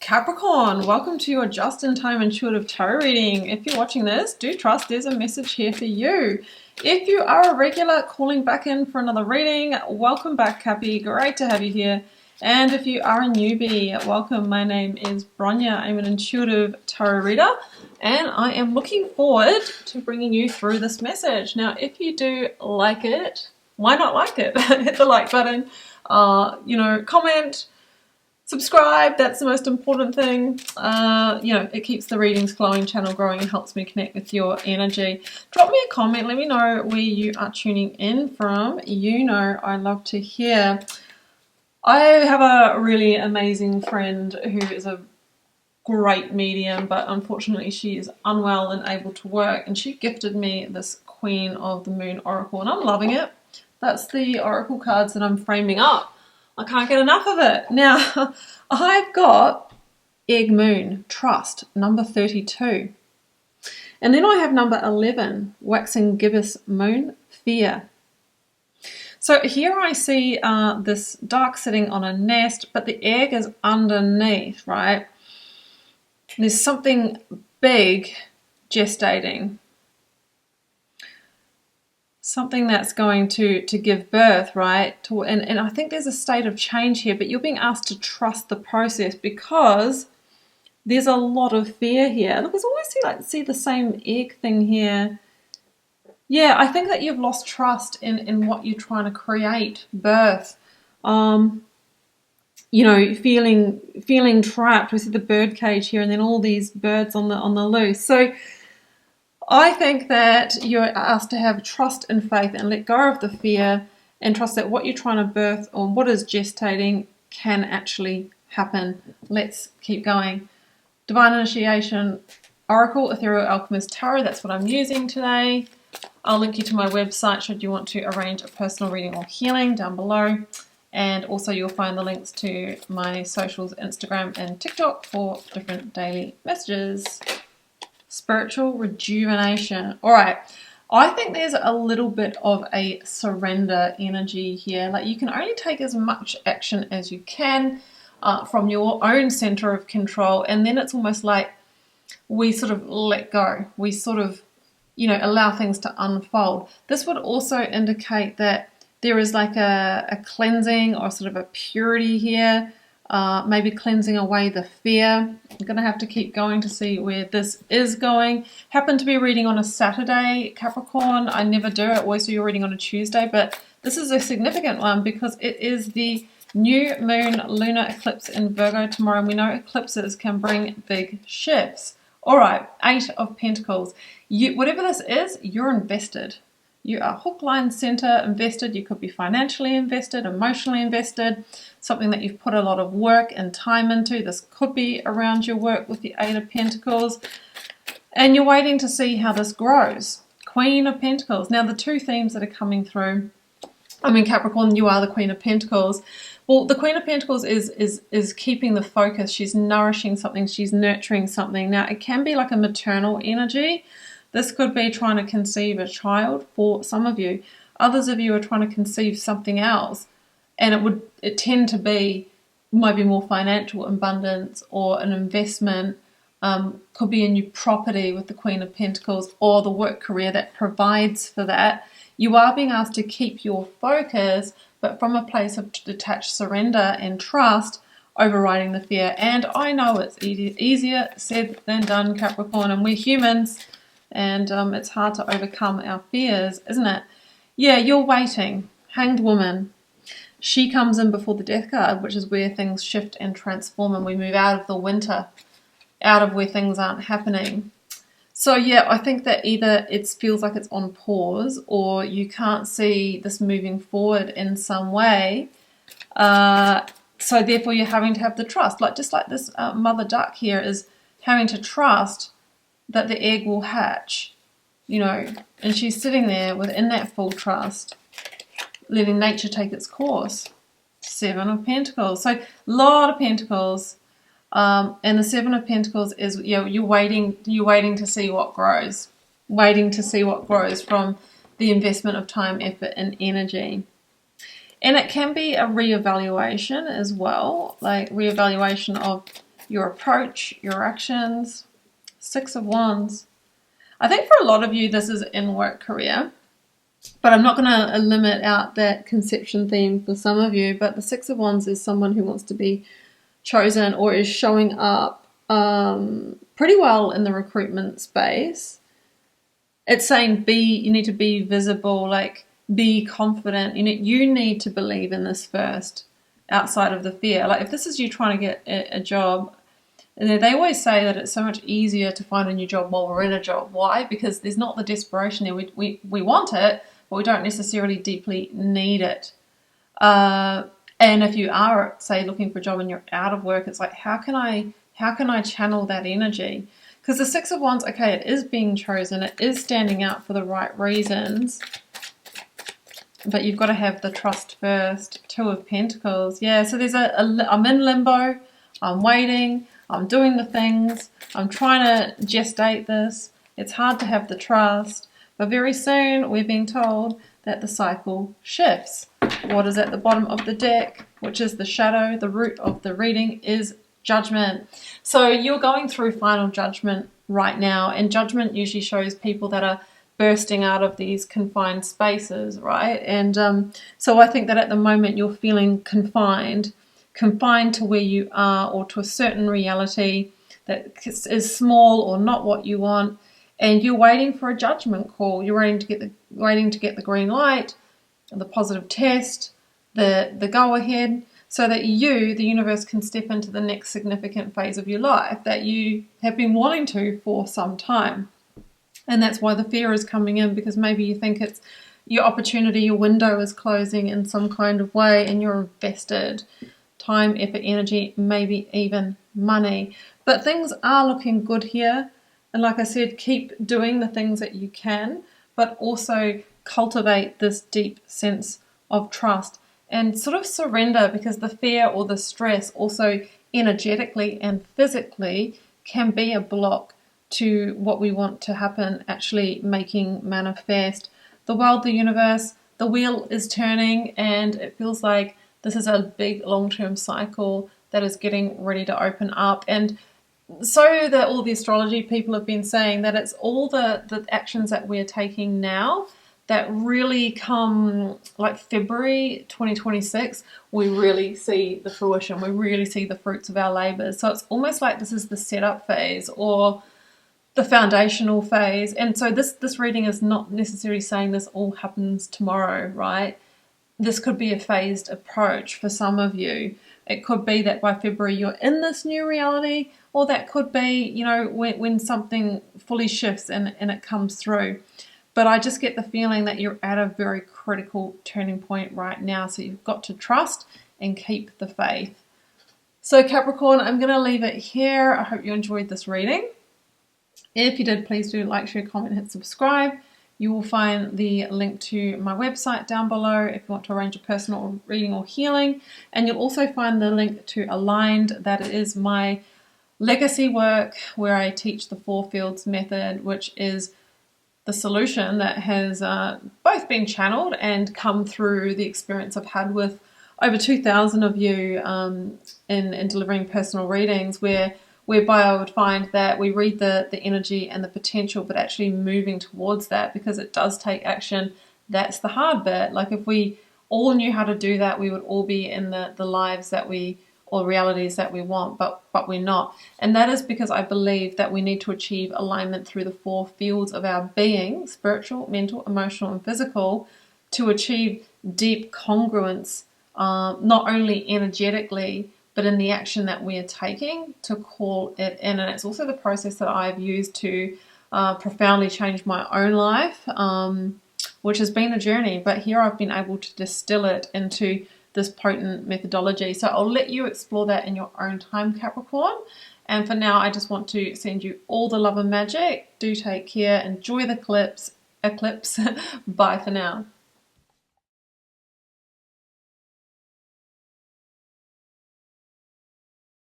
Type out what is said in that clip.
Capricorn, welcome to your just-in-time intuitive tarot reading. If you're watching this, do trust there's a message here for you. If you are a regular calling back in for another reading, welcome back, Cappi. Great to have you here. And if you are a newbie, welcome. My name is BRONYA. I'm an intuitive tarot reader, and I am looking forward to bringing you through this message. Now, if you do like it, why not like it? Hit the like button, comment, subscribe. That's the most important thing. It keeps the readings flowing, channel growing, and helps me connect with your energy. Drop me a comment. Let me know where you are tuning in from. You know I love to hear. I have a really amazing friend who is a great medium, but unfortunately she is unwell and able to work, and she gifted me this Queen of the Moon Oracle, and I'm loving it. That's the Oracle cards that I'm framing up. I can't get enough of it. Now, I've got Egg Moon, Trust, number 32. And then I have number 11, Waxing Gibbous Moon, Fear. So here I see this duck sitting on a nest, but the egg is underneath, right? There's something big gestating. Something that's going to give birth, right? And I think there's a state of change here, but you're being asked to trust the process because there's a lot of fear here. Look, I always see the same egg thing here. Yeah, I think that you've lost trust in what you're trying to create, birth. Feeling trapped. We see the bird cage here, and then all these birds on the loose. So I think that you're asked to have trust and faith and let go of the fear and trust that what you're trying to birth or what is gestating can actually happen. Let's keep going. Divine Initiation Oracle, Ethereal Alchemist Tarot, that's what I'm using today. I'll link you to my website should you want to arrange a personal reading or healing down below. And also you'll find the links to my socials, Instagram and TikTok for different daily messages. Spiritual rejuvenation. All right. I think there's a little bit of a surrender energy here. Like, you can only take as much action as you can from your own center of control. And then it's almost like we sort of let go. We sort of, allow things to unfold. This would also indicate that there is like a cleansing or sort of a purity here. Maybe cleansing away the fear. I'm going to have to keep going to see where this is going. Happen to be reading on a Saturday, Capricorn. I never do. I always do your reading on a Tuesday, but this is a significant one because it is the new moon lunar eclipse in Virgo tomorrow, and we know eclipses can bring big shifts. All right, 8 of Pentacles. Whatever this is, you're invested. You are hook, line, center invested. You could be financially invested, emotionally invested, something that you've put a lot of work and time into. This could be around your work with the 8 of Pentacles. And you're waiting to see how this grows. Queen of Pentacles. Now, the two themes that are coming through, Capricorn, you are the Queen of Pentacles. Well, the Queen of Pentacles is keeping the focus. She's nourishing something. She's nurturing something. Now, it can be like a maternal energy. This could be trying to conceive a child for some of you. Others of you are trying to conceive something else. And it tend to be, might be more financial abundance or an investment. Could be a new property with the Queen of Pentacles or the work career that provides for that. You are being asked to keep your focus, but from a place of detached surrender and trust, overriding the fear. And I know it's easier said than done, Capricorn, and we're humans. And it's hard to overcome our fears, isn't it? Yeah, you're waiting. Hanged Woman. She comes in before the Death card, which is where things shift and transform and we move out of the winter, out of where things aren't happening. So yeah, I think that either it feels like it's on pause or you can't see this moving forward in some way. So therefore you're having to have the trust. Just like this mother duck here is having to trust that the egg will hatch, and she's sitting there within that full trust, letting nature take its course. 7 of Pentacles. So a lot of Pentacles. And the 7 of Pentacles is, you're waiting to see what grows. Waiting to see what grows from the investment of time, effort, and energy. And it can be a reevaluation as well, like reevaluation of your approach, your actions. 6 of Wands. I think for a lot of you this is in work career, but I'm not going to limit out that conception theme for some of you. But the 6 of Wands is someone who wants to be chosen or is showing up pretty well in the recruitment space. It's saying you need to be visible, like be confident. You need to believe in this first, outside of the fear. Like if this is you trying to get a job, and they always say that it's so much easier to find a new job while we're in a job. Why? Because there's not the desperation there. We want it, but we don't necessarily deeply need it. And if you are, say, looking for a job and you're out of work, it's like, how can I channel that energy? Because the 6 of Wands, okay, it is being chosen. It is standing out for the right reasons. But you've got to have the trust first. 2 of Pentacles. Yeah, so there's I'm in limbo. I'm waiting. I'm doing the things. I'm trying to gestate this. It's hard to have the trust. But very soon we're being told that the cycle shifts. What is at the bottom of the deck, which is the shadow, the root of the reading, is judgment. So you're going through final judgment right now. And judgment usually shows people that are bursting out of these confined spaces, right? And so I think that at the moment you're feeling confined to where you are or to a certain reality that is small or not what you want, and you're waiting for a judgment call. You're waiting to get the green light, the positive test, the go ahead, so that the universe, can step into the next significant phase of your life that you have been wanting to for some time. And that's why the fear is coming in, because maybe you think it's your opportunity, your window is closing in some kind of way, and you're invested. Time, effort, energy, maybe even money. But things are looking good here. And like I said, keep doing the things that you can, but also cultivate this deep sense of trust and sort of surrender, because the fear or the stress also energetically and physically can be a block to what we want to happen, actually making manifest. The world, the universe, the wheel is turning, and it feels like this is a big long-term cycle that is getting ready to open up. And so that all the astrology people have been saying that it's all the actions that we're taking now that really come like February 2026, we really see the fruition. We really see the fruits of our labors. So it's almost like this is the setup phase or the foundational phase. And so this reading is not necessarily saying this all happens tomorrow, right? This could be a phased approach for some of you. It could be that by February you're in this new reality, or that could be, when something fully shifts and it comes through. But I just get the feeling that you're at a very critical turning point right now. So you've got to trust and keep the faith. So Capricorn, I'm going to leave it here. I hope you enjoyed this reading. If you did, please do like, share, comment, hit subscribe. You will find the link to my website down below if you want to arrange a personal reading or healing. And you'll also find the link to Aligned. That is my legacy work where I teach the 4 fields method, which is the solution that has both been channeled and come through the experience I've had with over 2,000 of you in delivering personal readings, whereby I would find that we read the energy and the potential, but actually moving towards that, because it does take action. That's the hard bit. Like if we all knew how to do that, we would all be in the lives that or realities that we want, but we're not. And that is because I believe that we need to achieve alignment through the 4 fields of our being, spiritual, mental, emotional, and physical, to achieve deep congruence, not only energetically, but in the action that we are taking to call it in. And it's also the process that I've used to profoundly change my own life, which has been a journey. But here I've been able to distill it into this potent methodology. So I'll let you explore that in your own time, Capricorn. And for now, I just want to send you all the love and magic. Do take care. Enjoy the eclipse. Bye for now.